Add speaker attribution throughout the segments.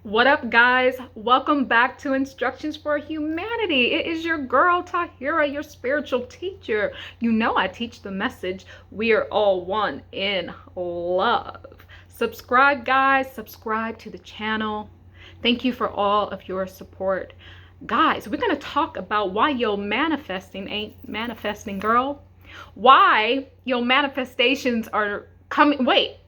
Speaker 1: What up, guys? Welcome back to Instructions for Humanity. It is your girl, Tahirah, your spiritual teacher. You know I teach the message, we are all one in love. Subscribe, guys. Subscribe to the channel. Thank you for all of your support. Guys, we're going to talk about why your manifesting ain't manifesting, girl. Why your manifestations are coming. Wait,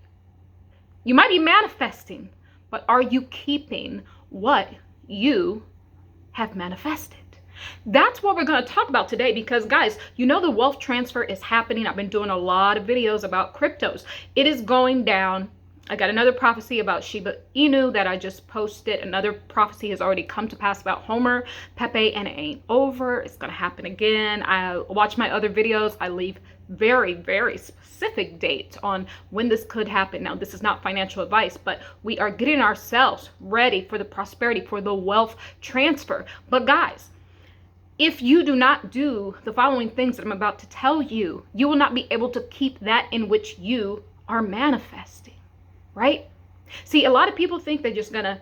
Speaker 1: you might be manifesting, but are you keeping what you have manifested? That's what we're going to talk about today because, guys, you know the wealth transfer is happening. I've been doing a lot of videos about cryptos. It is going down. I got another prophecy about Shiba Inu that I just posted. Another prophecy has already come to pass about Homer, Pepe, and it ain't over. It's going to happen again. I watch my other videos. I leave very, very specific dates on when this could happen. Now, this is not financial advice, but we are getting ourselves ready for the prosperity, for the wealth transfer. But guys, if you do not do the following things that I'm about to tell you, you will not be able to keep that in which you are manifesting, right? See, a lot of people think they're just gonna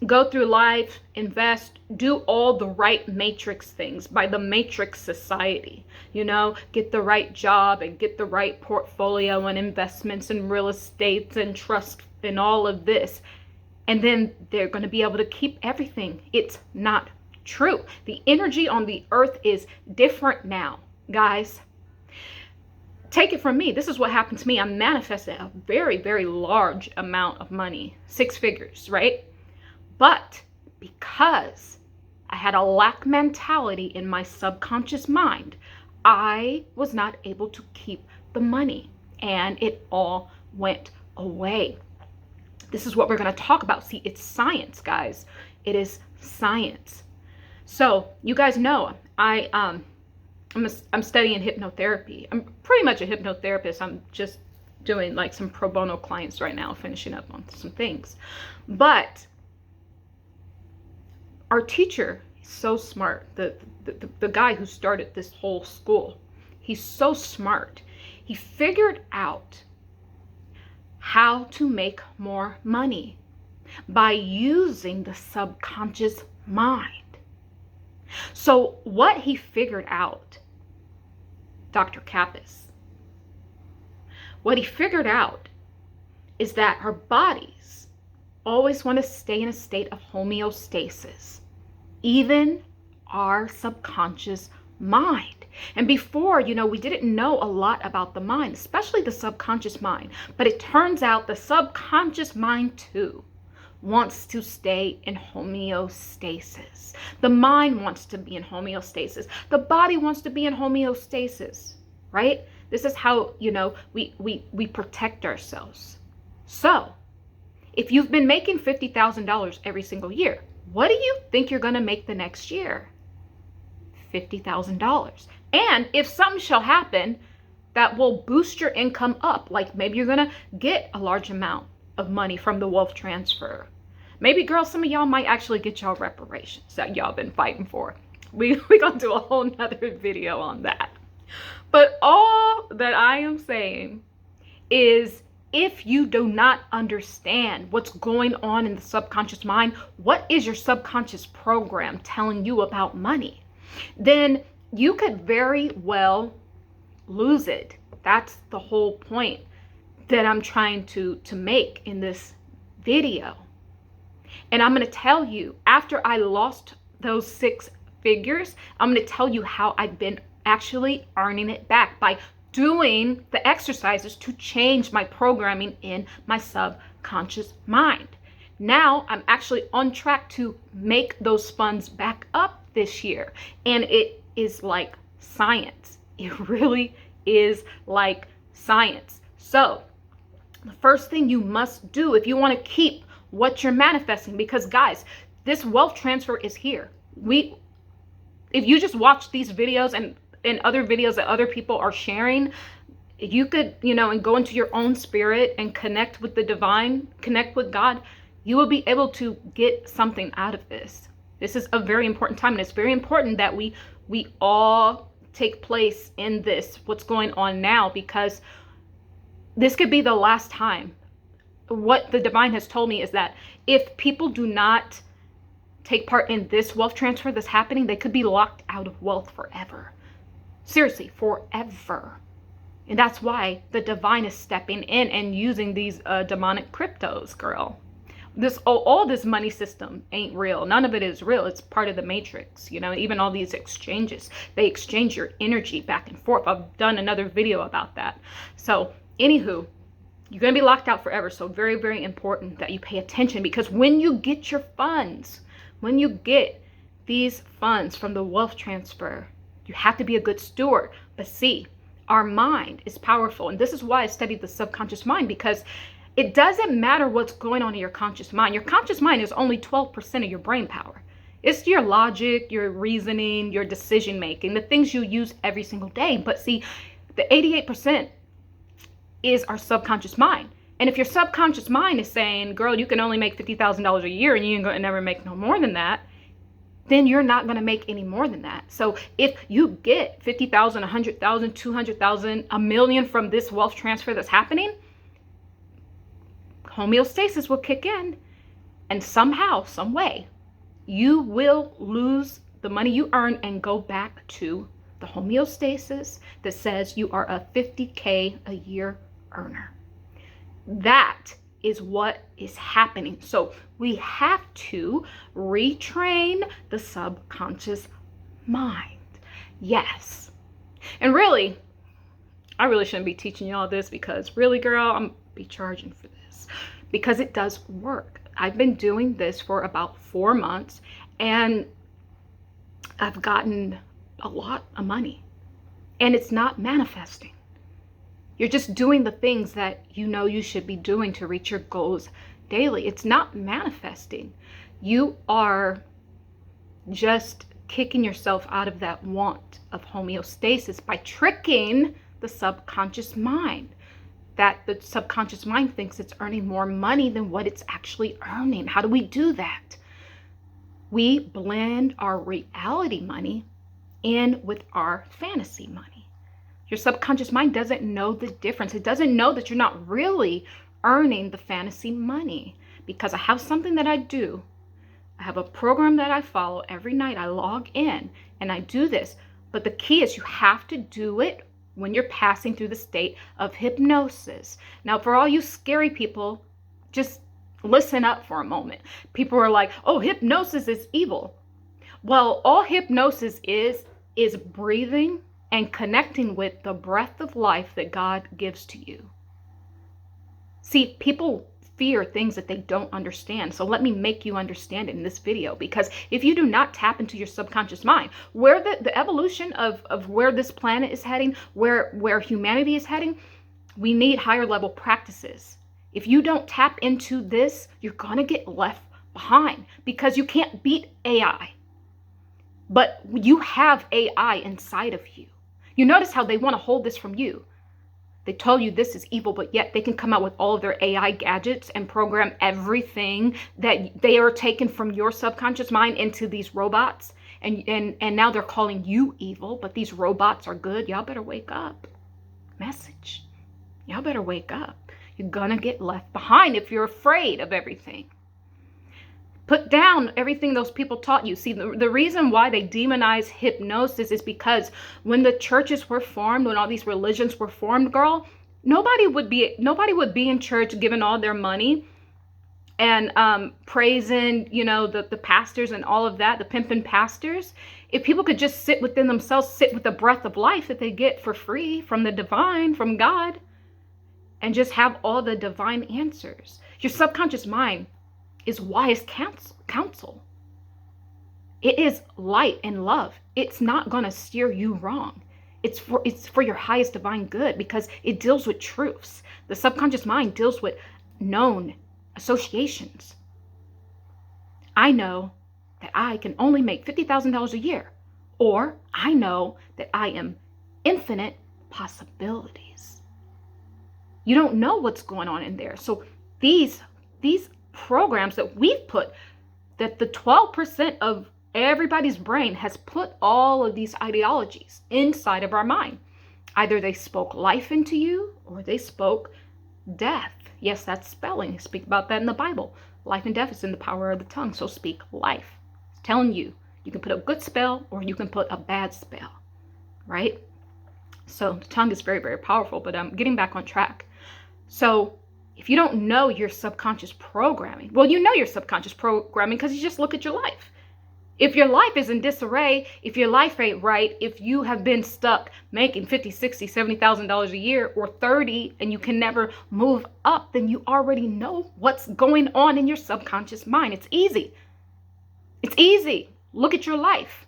Speaker 1: go through life, invest, do all the right matrix things by the matrix society, you know, get the right job and get the right portfolio and investments and real estate and trust and all of this. And then they're going to be able to keep everything. It's not true. The energy on the earth is different now, guys. Take it from me. This is what happened to me. I manifested a very, very large amount of money, 6 figures, right? But because I had a lack mentality in my subconscious mind, I was not able to keep the money and it all went away. This is what we're going to talk about. See, it's science, guys. It is science. So you guys know I'm studying hypnotherapy. I'm pretty much a hypnotherapist. I'm just doing like some pro bono clients right now, finishing up on some things. But our teacher is so smart. The guy who started this whole school, he's so smart. He figured out how to make more money by using the subconscious mind. So what he figured out, Dr. Kappas, what he figured out is that our bodies always want to stay in a state of homeostasis, even our subconscious mind. And before, you know, we didn't know a lot about the mind, especially the subconscious mind. But it turns out the subconscious mind too wants to stay in homeostasis. The mind wants to be in homeostasis. The body wants to be in homeostasis, right? This is how, you know, we protect ourselves. So if you've been making $50,000 every single year, what do you think you're going to make the next year? $50,000. And if something shall happen that will boost your income up, like maybe you're going to get a large amount of money from the wealth transfer. Maybe, girls, some of y'all might actually get y'all reparations that y'all been fighting for. We're going to do a whole nother video on that. But all that I am saying is, if you do not understand what's going on in the subconscious mind, what is your subconscious program telling you about money, then you could very well lose it. That's the whole point that I'm trying to make in this video. And I'm going to tell you, after I lost those 6 figures, I'm going to tell you how I've been actually earning it back by doing the exercises to change my programming in my subconscious mind. Now I'm actually on track to make those funds back up this year. And it is like science. It really is like science. So the first thing you must do if you want to keep what you're manifesting, because guys, this wealth transfer is here. If you just watch these videos and other videos that other people are sharing, you could, you know, and go into your own spirit and connect with the divine, connect with God, you will be able to get something out of this. This is a very important time, and it's very important that we all take place in this, what's going on now, because this could be the last time what the divine has told me is that if people do not take part in this wealth transfer that's happening, they could be locked out of wealth forever. Seriously, forever. And that's why the divine is stepping in and using these demonic cryptos, girl. All this money system ain't real. None of it is real. It's part of the matrix. You know, even all these exchanges, they exchange your energy back and forth. I've done another video about that. So anywho, you're going to be locked out forever. So very, very important that you pay attention, because when you get your funds, when you get these funds from the wealth transfer, you have to be a good steward. But see, our mind is powerful. And this is why I studied the subconscious mind, because it doesn't matter what's going on in your conscious mind. Your conscious mind is only 12% of your brain power. It's your logic, your reasoning, your decision making, the things you use every single day. But see, the 88% is our subconscious mind. And if your subconscious mind is saying, girl, you can only make $50,000 a year and you ain't gonna never make no more than that, then you're not going to make any more than that. So if you get 50,000, 100,000, 200,000, a million from this wealth transfer that's happening, homeostasis will kick in, and somehow, some way, you will lose the money you earn and go back to the homeostasis that says you are a 50K a year earner. That is what is happening. So we have to retrain the subconscious mind. Yes. And really, I really shouldn't be teaching y'all this, because really, girl, I'm be charging for this, because it does work. I've been doing this for about 4 months and I've gotten a lot of money, and it's not manifesting. You're just doing the things that you know you should be doing to reach your goals daily. It's not manifesting. You are just kicking yourself out of that want of homeostasis by tricking the subconscious mind. That the subconscious mind thinks it's earning more money than what it's actually earning. How do we do that? We blend our reality money in with our fantasy money. Your subconscious mind doesn't know the difference. It doesn't know that you're not really earning the fantasy money, because I have something that I do. I have a program that I follow every night. I log in and I do this. But the key is you have to do it when you're passing through the state of hypnosis. Now, for all you scary people, just listen up for a moment. People are like, oh, hypnosis is evil. Well, all hypnosis is breathing and connecting with the breath of life that God gives to you. See, people fear things that they don't understand. So let me make you understand it in this video, because if you do not tap into your subconscious mind, where the evolution of where this planet is heading, where humanity is heading, we need higher level practices. If you don't tap into this, you're gonna get left behind, because you can't beat AI. But you have AI inside of you. You notice how they want to hold this from you. They told you this is evil, but yet they can come out with all of their AI gadgets and program everything that they are taking from your subconscious mind into these robots. And now they're calling you evil, but these robots are good. Y'all better wake up. Message. Y'all better wake up. You're gonna get left behind if you're afraid of everything. Put down everything those people taught you. See, the reason why they demonize hypnosis is because when the churches were formed, when all these religions were formed, girl, nobody would be in church giving all their money and praising, you know, the pastors and all of that, the pimping pastors. If people could just sit within themselves, sit with the breath of life that they get for free from the divine, from God, and just have all the divine answers. Your subconscious mind is wise counsel. It is light and love. It's not going to steer you wrong. It's for your highest divine good, because it deals with truths. The subconscious mind deals with known associations. I know that I can only make $50,000 a year, or I know that I am infinite possibilities. You don't know what's going on in there. So these programs that we've put, that the 12% of everybody's brain has put all of these ideologies inside of our mind. Either they spoke life into you, or they spoke death. Yes, that's spelling. Speak about that in the Bible. Life and death is in the power of the tongue. So speak life. It's telling you, you can put a good spell or you can put a bad spell, right? So the tongue is very, very powerful, but I'm getting back on track. So if you don't know your subconscious programming, well, you know your subconscious programming because you just look at your life. If your life is in disarray, if your life ain't right, if you have been stuck making $50,000, $60,000, $70,000 a year or 30 and you can never move up, then you already know what's going on in your subconscious mind. It's easy. It's easy. Look at your life.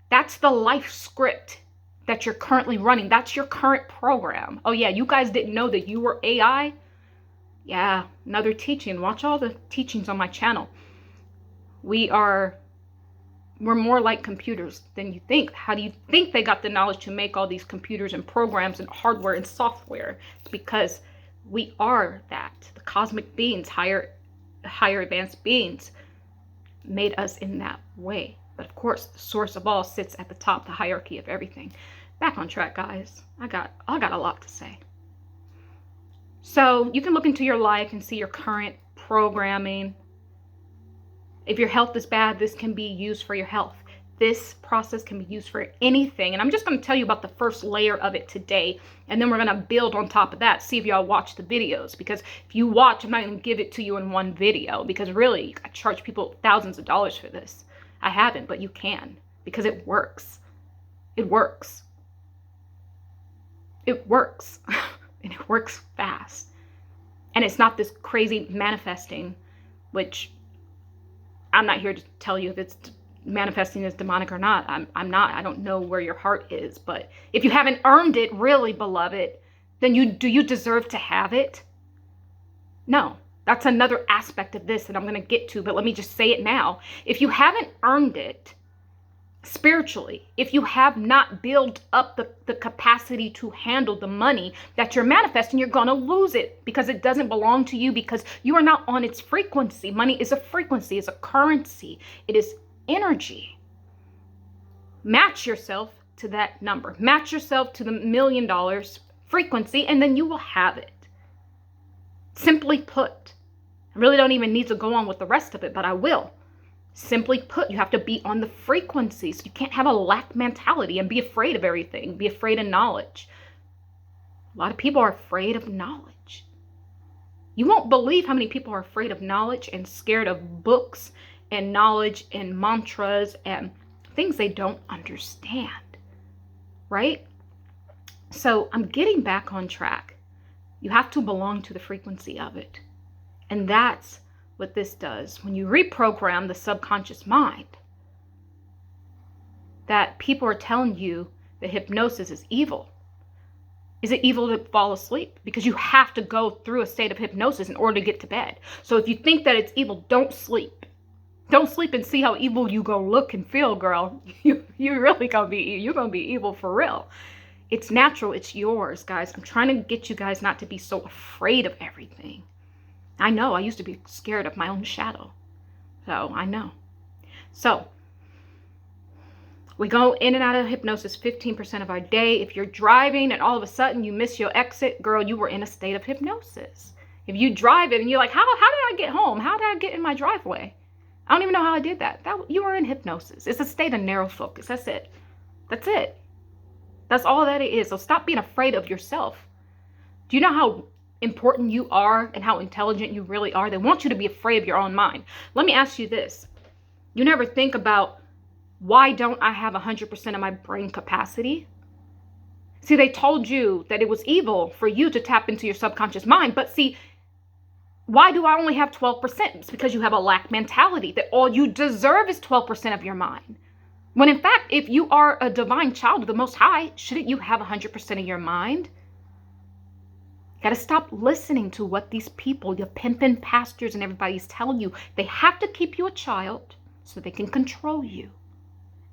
Speaker 1: That's the life script that you're currently running. That's your current program. Oh yeah, you guys didn't know that you were AI? Yeah, another teaching. Watch all the teachings on my channel. We're more like computers than you think. How do you think they got the knowledge to make all these computers and programs and hardware and software? It's because we are that. The cosmic beings, higher advanced beings made us in that way. But of course, the source of all sits at the top, the hierarchy of everything. Back on track, guys. I got a lot to say. So you can look into your life and see your current programming. If your health is bad, this can be used for your health. This process can be used for anything. And I'm just going to tell you about the first layer of it today. And then we're going to build on top of that. See if y'all watch the videos. Because if you watch, I'm not going to give it to you in one video. Because really, I charge people thousands of dollars for this. I haven't, but you can. Because it works. It works. It works. And it works fast. And it's not this crazy manifesting, which I'm not here to tell you if it's manifesting as demonic or not. I'm not. I don't know where your heart is. But if you haven't earned it, really, beloved, then do you deserve to have it? No. That's another aspect of this that I'm going to get to. But let me just say it now. If you haven't earned it spiritually, if you have not built up the capacity to handle the money that you're manifesting, you're going to lose it because it doesn't belong to you, because you are not on its frequency. Money is a frequency, it's a currency, it is energy. Match yourself to that number. Match yourself to the $1 million frequency, and then you will have it. Simply put, I really don't even need to go on with the rest of it, but I will. Simply put, you have to be on the frequencies. You can't have a lack mentality and be afraid of everything. Be afraid of knowledge. A lot of people are afraid of knowledge. You won't believe how many people are afraid of knowledge and scared of books and knowledge and mantras and things they don't understand. Right? So I'm getting back on track. You have to belong to the frequency of it. And that's what this does. When you reprogram the subconscious mind, that people are telling you that hypnosis is evil. Is it evil to fall asleep? Because you have to go through a state of hypnosis in order to get to bed. So if you think that it's evil, don't sleep. Don't sleep and see how evil you go look and feel, girl. You're really gonna be evil for real. It's natural, it's yours, guys. I'm trying to get you guys not to be so afraid of everything. I know, I used to be scared of my own shadow. So, I know. So, we go in and out of hypnosis 15% of our day. If you're driving and all of a sudden you miss your exit, girl, you were in a state of hypnosis. If you drive it and you're like, how did I get home? How did I get in my driveway? I don't even know how I did that. You were in hypnosis. It's a state of narrow focus. That's it. That's it. That's all that it is. So stop being afraid of yourself. Do you know how important you are and how intelligent you really are? They want you to be afraid of your own mind. Let me ask you this. You never think about, why don't I have 100% of my brain capacity? See, they told you that it was evil for you to tap into your subconscious mind. But see, why do I only have 12%? It's because you have a lack mentality, that all you deserve is 12% of your mind. When in fact, if you are a divine child of the Most High, shouldn't you have 100% of your mind? You got to stop listening to what these people, your pimping pastors and everybody's telling you. They have to keep you a child so they can control you.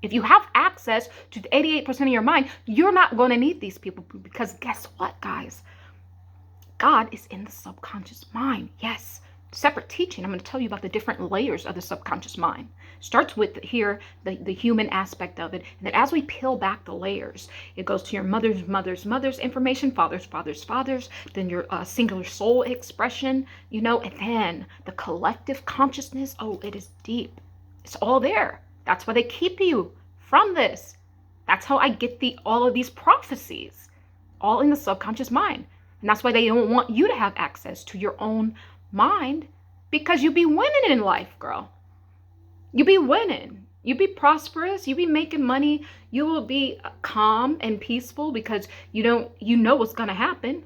Speaker 1: If you have access to the 88% of your mind, you're not going to need these people, because guess what, guys? God is in the subconscious mind. Yes, separate teaching, I'm going to tell you about the different layers of the subconscious mind. Starts with here, the human aspect of it. And then as we peel back the layers, it goes to your mother's information, father's, then your singular soul expression, and then the collective consciousness. Oh, it is deep. It's all there. That's why they keep you from this. That's how I get all of these prophecies, all in the subconscious mind. And that's why they don't want you to have access to your own mind, because you be winning in life, girl. You be winning. You be prosperous. You be making money. You will be calm and peaceful because you know what's going to happen.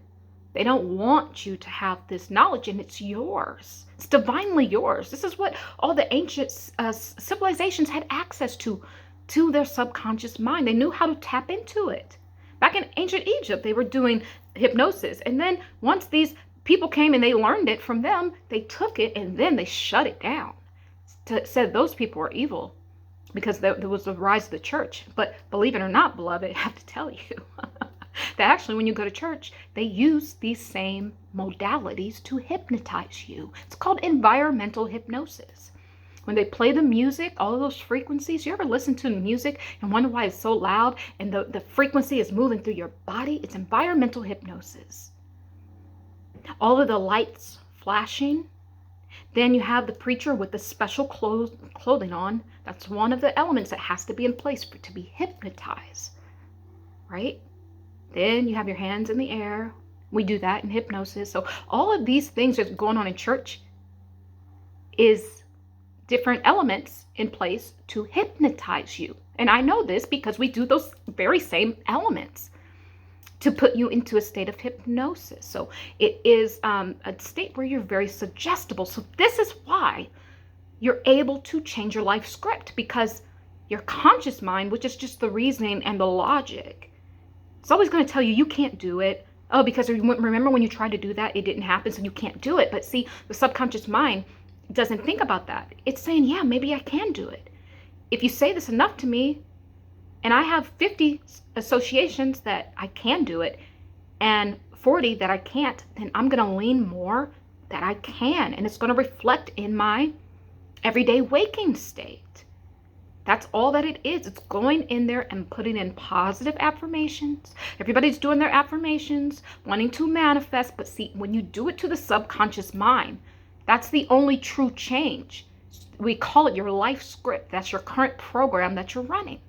Speaker 1: They don't want you to have this knowledge, and it's yours. It's divinely yours. This is what all the ancient civilizations had access to their subconscious mind. They knew how to tap into it. Back in ancient Egypt, they were doing hypnosis. And then once these people came and they learned it from them, they took it and then they shut it down. Said those people were evil because there was the rise of the church. But believe it or not, beloved, I have to tell you that actually when you go to church, they use these same modalities to hypnotize you. It's called environmental hypnosis. When they play the music, all of those frequencies, you ever listen to the music and wonder why it's so loud and the frequency is moving through your body? It's environmental hypnosis. All of the lights flashing. Then you have the preacher with the special clothing on. That's one of the elements that has to be in place to be hypnotized, right? Then you have your hands in the air. We do that in hypnosis. So all of these things that's going on in church is different elements in place to hypnotize you. And I know this because we do those very same elements to put you into a state of hypnosis. So it is a state where you're very suggestible. So this is why you're able to change your life script, because your conscious mind, which is just the reasoning and the logic, it's always going to tell you you can't do it. Oh, because remember when you tried to do that, it didn't happen, so you can't do it. But see, the subconscious mind doesn't think about that. It's saying, yeah, maybe I can do it. If you say this enough to me, and I have 50 associations that I can do it and 40 that I can't, then I'm going to lean more that I can. And it's going to reflect in my everyday waking state. That's all that it is. It's going in there and putting in positive affirmations. Everybody's doing their affirmations, wanting to manifest. But see, when you do it to the subconscious mind, that's the only true change. We call it your life script. That's your current program that you're running.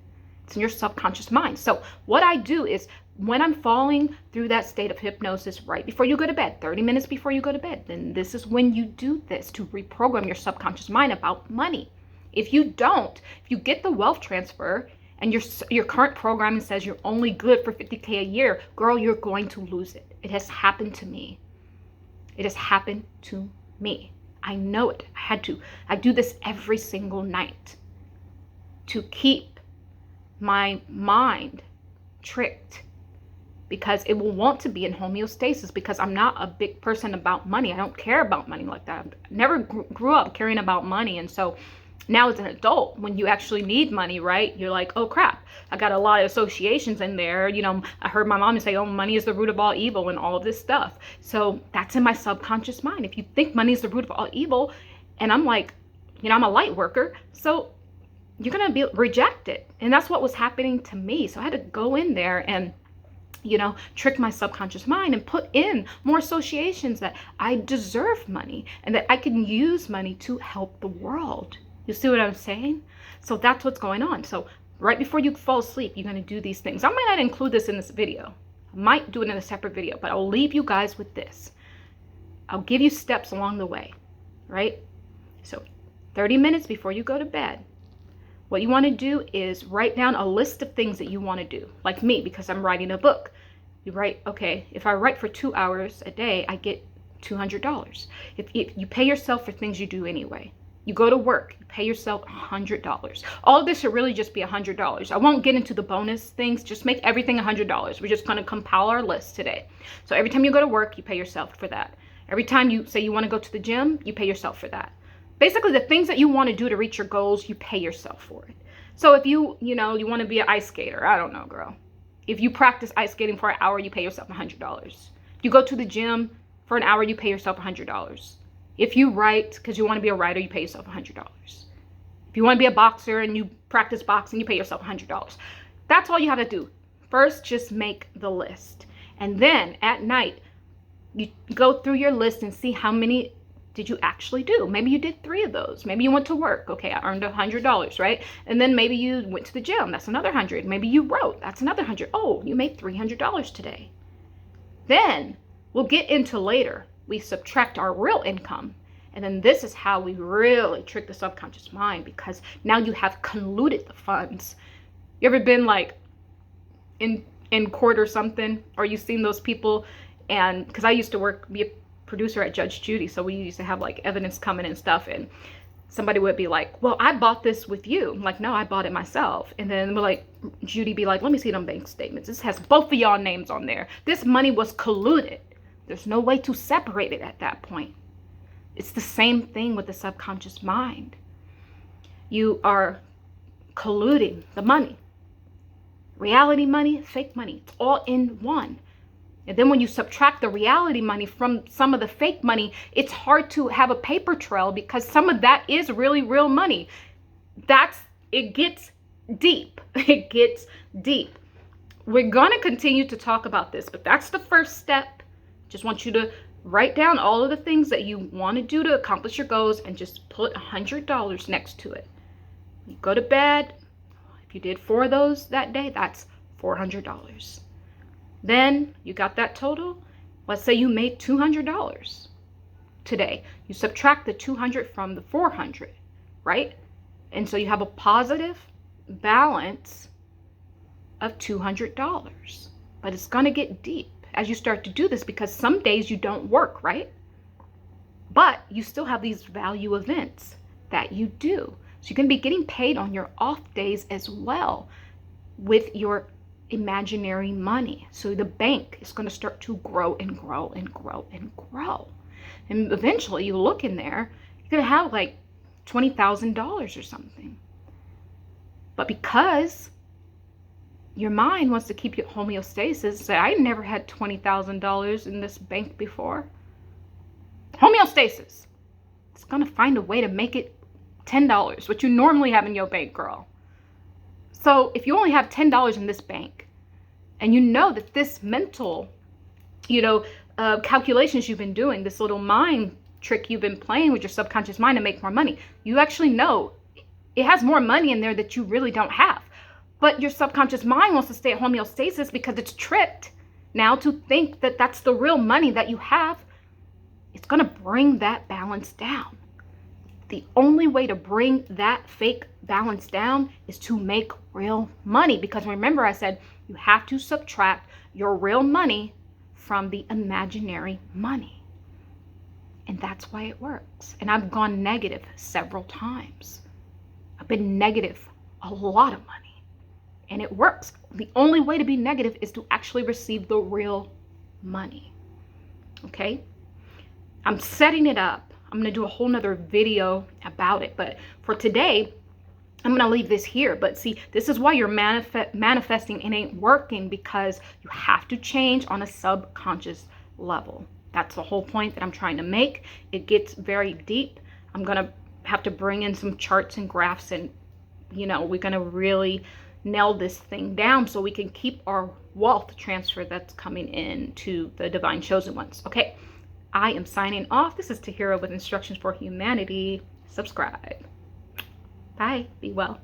Speaker 1: It's in your subconscious mind. So what I do is when I'm falling through that state of hypnosis right before you go to bed, 30 minutes before you go to bed, then this is when you do this to reprogram your subconscious mind about money. If you don't, if you get the wealth transfer and your current programming says you're only good for 50K a year, girl, you're going to lose it. It has happened to me. It has happened to me. I know it. I do this every single night to keep my mind tricked, because it will want to be in homeostasis, because I'm not a big person about money. I don't care about money like that. I never grew up caring about money. And so now as an adult, when you actually need money, right, you're like, oh crap, I got a lot of associations in there. I heard my mom say, oh, money is the root of all evil and all of this stuff. So that's in my subconscious mind. If you think money is the root of all evil, and I'm like, I'm a light worker, so you're going to be rejected. And that's what was happening to me. So I had to go in there and, trick my subconscious mind and put in more associations that I deserve money and that I can use money to help the world. You see what I'm saying? So that's what's going on. So right before you fall asleep, you're going to do these things. I might not include this in this video. I might do it in a separate video, but I'll leave you guys with this. I'll give you steps along the way, right? So 30 minutes before you go to bed, what you want to do is write down a list of things that you want to do. Like me, because I'm writing a book. You write, okay, if I write for 2 hours a day, I get $200. If you pay yourself for things you do anyway. You go to work, you pay yourself $100. All of this should really just be $100. I won't get into the bonus things. Just make everything $100. We're just going to compile our list today. So every time you go to work, you pay yourself for that. Every time you say you want to go to the gym, you pay yourself for that. Basically, the things that you want to do to reach your goals, you pay yourself for it. So if you want to be an ice skater, I don't know, girl. If you practice ice skating for an hour, you pay yourself $100. You go to the gym for an hour, you pay yourself $100. If you write because you want to be a writer, you pay yourself $100. If you want to be a boxer and you practice boxing, you pay yourself $100. That's all you have to do. First, just make the list. And then at night, you go through your list and see how many did you actually do. Maybe you did 3 of those. Maybe you went to work. Okay, I earned $100, right? And then maybe you went to the gym. That's another 100. Maybe you wrote. That's another 100. Oh, you made $300 today. Then we'll get into later. We subtract our real income. And then this is how we really trick the subconscious mind, because now you have convoluted the funds. You ever been like in court or something, or you've seen those people? And because I used to be a producer at Judge Judy, so we used to have like evidence coming and stuff, and somebody would be like, well, I bought this with you. I'm like, no, I bought it myself. And then we're like, Judy be like, let me see them bank statements. This has both of y'all names on there. This money was colluded. There's no way to separate it at that point. It's the same thing with the subconscious mind. You are colluding the money. Reality money, fake money, it's all in one. And then when you subtract the reality money from some of the fake money, it's hard to have a paper trail, because some of that is really real money. It gets deep. It gets deep. We're going to continue to talk about this, but that's the first step. Just want you to write down all of the things that you want to do to accomplish your goals and just put $100 next to it. You go to bed. If you did 4 of those that day, that's $400. Then you got that total. Let's say you made $200 today. You subtract the 200 from the 400, right? And so you have a positive balance of $200. But it's going to get deep as you start to do this, because some days you don't work, right? But you still have these value events that you do. So you can be getting paid on your off days as well with your imaginary money. So the bank is going to start to grow and grow and grow and grow. And eventually you look in there, you're going to have like $20,000 or something. But because your mind wants to keep you at homeostasis, say, I never had $20,000 in this bank before. Homeostasis. It's going to find a way to make it $10, what you normally have in your bank, girl. So if you only have $10 in this bank, and you know that this mental, calculations you've been doing, this little mind trick you've been playing with your subconscious mind to make more money, you actually know it has more money in there that you really don't have. But your subconscious mind wants to stay at homeostasis because it's tricked now to think that that's the real money that you have. It's going to bring that balance down. The only way to bring that fake balance down is to make real money. Because remember, I said you have to subtract your real money from the imaginary money. And that's why it works. And I've gone negative several times. I've been negative a lot of money. And it works. The only way to be negative is to actually receive the real money. Okay? I'm setting it up. I'm going to do a whole nother video about it. But for today, I'm going to leave this here. But see, this is why you're manifesting and ain't working, because you have to change on a subconscious level. That's the whole point that I'm trying to make. It gets very deep. I'm going to have to bring in some charts and graphs, and, we're going to really nail this thing down so we can keep our wealth transfer that's coming in to the divine chosen ones. Okay. I am signing off. This is Tahirah with Instructions for Humanity. Subscribe. Bye. Be well.